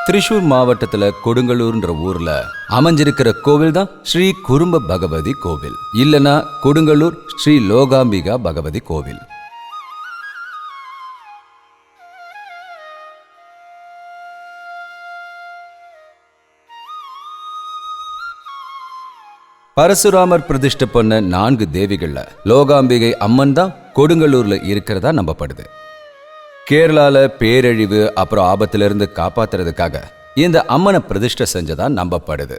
திரிசூர் மாவட்டத்துல கொடுங்கலூர்ன்ற ஊர்ல அமைஞ்சிருக்கிற கோவில் தான் ஸ்ரீ குறும்ப பகவதி கோவில், இல்லனா கொடுங்கலூர் ஸ்ரீ லோகாம்பிகா பகவதி கோவில். பரசுராமர் பிரதிஷ்டை பண்ண 4 தேவிகள்ல லோகாம்பிகை அம்மன் தான் கொடுங்கலூர்ல இருக்கிறதா நம்பப்படுது. கேரளால பேரழிவு அப்புறம் ஆபத்திலிருந்து காப்பாத்துறதுக்காக இந்த அம்மனை பிரதிஷ்டை செஞ்சதா நம்பப்படுது.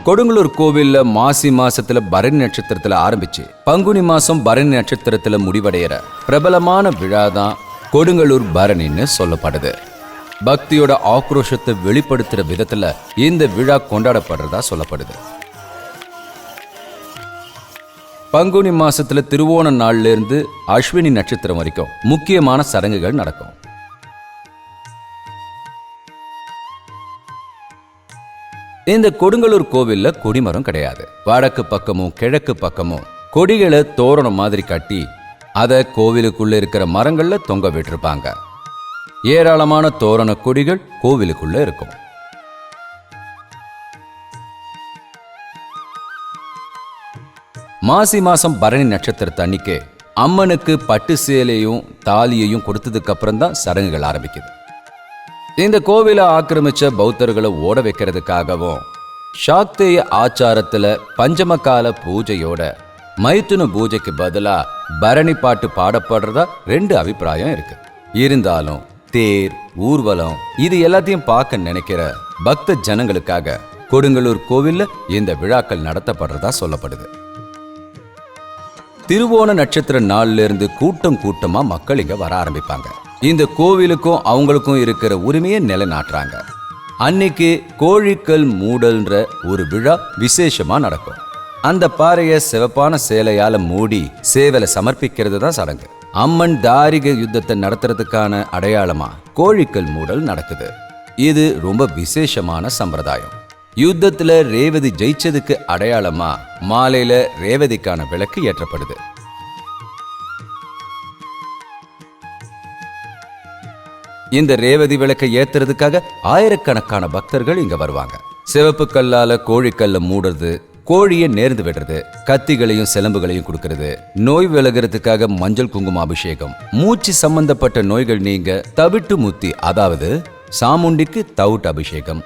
கொடுங்கலூர் கோவில்ல மாசி மாசத்துல பரணி நட்சத்திரத்துல ஆரம்பிச்சு பங்குனி மாசம் பரணி நட்சத்திரத்துல முடிவடைகிற பிரபலமான விழாதான் கொடுங்கலூர் பரணின்னு சொல்லப்படுது. பக்தியோட ஆக்ரோஷத்தை வெளிப்படுத்துற விதத்துல இந்த விழா கொண்டாடப்படுறதா சொல்லப்படுது. பங்குனி மாசத்துல திருவோண நாள்ல இருந்து அஸ்வினி நட்சத்திரம் வரைக்கும் முக்கியமான சடங்குகள் நடக்கும். இந்த கொடுங்கலூர் கோவில்ல கொடிமரம் கிடையாது. வடக்கு பக்கமும் கிழக்கு பக்கமும் கொடிகளை தோரணம் மாதிரி கட்டி அதை கோவிலுக்குள்ள இருக்கிற மரங்கள்ல தொங்க விட்டிருப்பாங்க. ஏராளமான தோரண கொடிகள் கோவிலுக்குள்ள இருக்கும். மாசி மாசம் பரணி நட்சத்திரத்து அன்னைக்கு அம்மனுக்கு பட்டு சேலையும் தாலியையும் கொடுத்ததுக்கு அப்புறம் தான் சடங்குகள் ஆரம்பிக்குது. இந்த கோவிலை ஆக்கிரமிச்ச பௌத்தர்களை ஓட வைக்கிறதுக்காகவும் சாக்தேய ஆச்சாரத்துல பஞ்சமகால பூஜையோட மைதுன பூஜைக்கு பதிலா பரணி பாட்டு பாடப்படுறதா 2 அபிப்பிராயம் இருக்கு. இருந்தாலும் தேர், ஊர்வலம் இது எல்லாத்தையும் பார்க்க நினைக்கிற பக்த ஜனங்களுக்காக கொடுங்கலூர் கோவில்ல இந்த விழாக்கள் நடத்தப்படுறதா சொல்லப்படுது. திருவோண நட்சத்திர நாள்ல இருந்து கூட்டமா மக்கள் இங்க வர ஆரம்பிப்பாங்க. இந்த கோவிலுக்கும் அவங்களுக்கும் இருக்கிற உரிமையை நிலைநாட்டுறாங்க. அன்னைக்கு கோழிக்கல் மூடல்ன்ற ஒரு விழா விசேஷமா நடக்கும். அந்த பாறைய சிவப்பான சேலையால மூடி சேவலை சமர்ப்பிக்கிறது தான் சடங்கு. அம்மன் தாரிக யுத்தத்தை நடத்துறதுக்கான அடையாளமா கோழிக்கல் மூடல் நடக்குது. இது ரொம்ப விசேஷமான சம்பிரதாயம். யுத்தத்துல ரேவதி ஜெயிச்சதுக்கு அடையாளமா மாலையில ரேவதிக்கான விளக்கு ஏற்றப்படுது. இந்த ரேவதி விளக்கை ஏத்துறதுக்காக ஆயிரக்கணக்கான பக்தர்கள் இங்க வருவாங்க. சிவப்பு கல்லால கோழிக்கல்ல மூடுறது, கோழியை நேர்ந்து விடுறது, கத்திகளையும் சிலம்புகளையும் கொடுக்கறது, நோய் விலகிறதுக்காக மஞ்சள் குங்கும அபிஷேகம், மூச்சு சம்பந்தப்பட்ட நோய்கள் நீங்க தவிட்டு முத்தி அதாவது சாமுண்டிக்கு தவுட் அபிஷேகம்,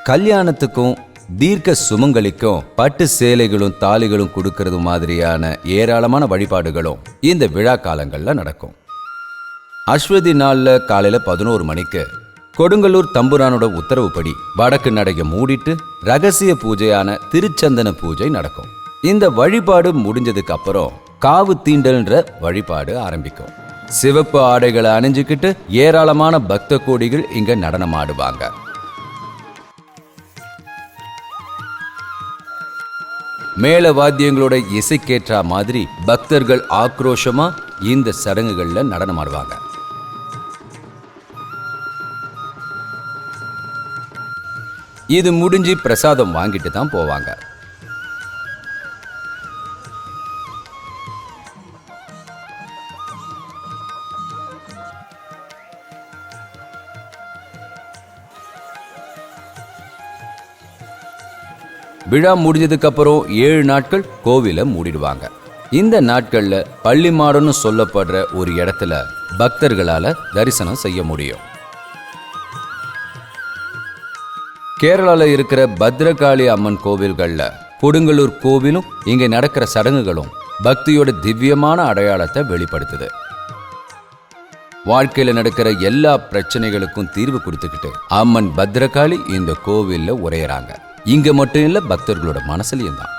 கல்யாணத்துக்கும் தீர்க்க சுமங்கலிக்கும் பட்டு சேலைகளும் தாலிகளும் கொடுக்கறது மாதிரியான ஏராளமான வழிபாடுகளும் இந்த விழா காலங்கள்ல நடக்கும். அஸ்வதி நாள்ல காலையில 11 மணிக்கு கொடுங்கலூர் தம்புரானோட உத்தரவுப்படி வடக்கு நடைய மூடிட்டு ரகசிய பூஜையான திருச்சந்தன பூஜை நடக்கும். இந்த வழிபாடு முடிஞ்சதுக்கு அப்புறம் காவு தீண்டல்ன்ற வழிபாடு ஆரம்பிக்கும். சிவப்பு ஆடைகளை அணிஞ்சுக்கிட்டு ஏராளமான பக்த கோடிகள் இங்க நடனம் ஆடுவாங்க. மேல வாத்தியங்களோட இசைக்கேற்ற மாதிரி பக்தர்கள் ஆக்ரோஷமா இந்த சடங்குகள்ல நடனம் ஆடுவாங்க. இது முடிஞ்சு பிரசாதம் வாங்கிட்டு தான் போவாங்க. விழா முடிஞ்சதுக்கு அப்புறம் 7 நாட்கள் கோவிலை மூடிடுவாங்க. இந்த நாட்கள்ல பள்ளி மாடன்னு சொல்லப்படுற ஒரு இடத்துல பக்தர்களால தரிசனம் செய்ய முடியும். கேரளால இருக்கிற பத்ரகாளி அம்மன் கோவில்கள்ல கொடுங்கலூர் கோவிலும் இங்க நடக்கிற சடங்குகளும் பக்தியோட திவ்யமான அடையாளத்தை வெளிப்படுத்துது. வாழ்க்கையில நடக்கிற எல்லா பிரச்சனைகளுக்கும் தீர்வு கொடுத்துக்கிட்டு அம்மன் பத்ரகாளி இந்த கோவில்ல உரையறாங்க. இங்க மட்டும் இல்ல, பக்தர்களோட மனசுலயும் தான்.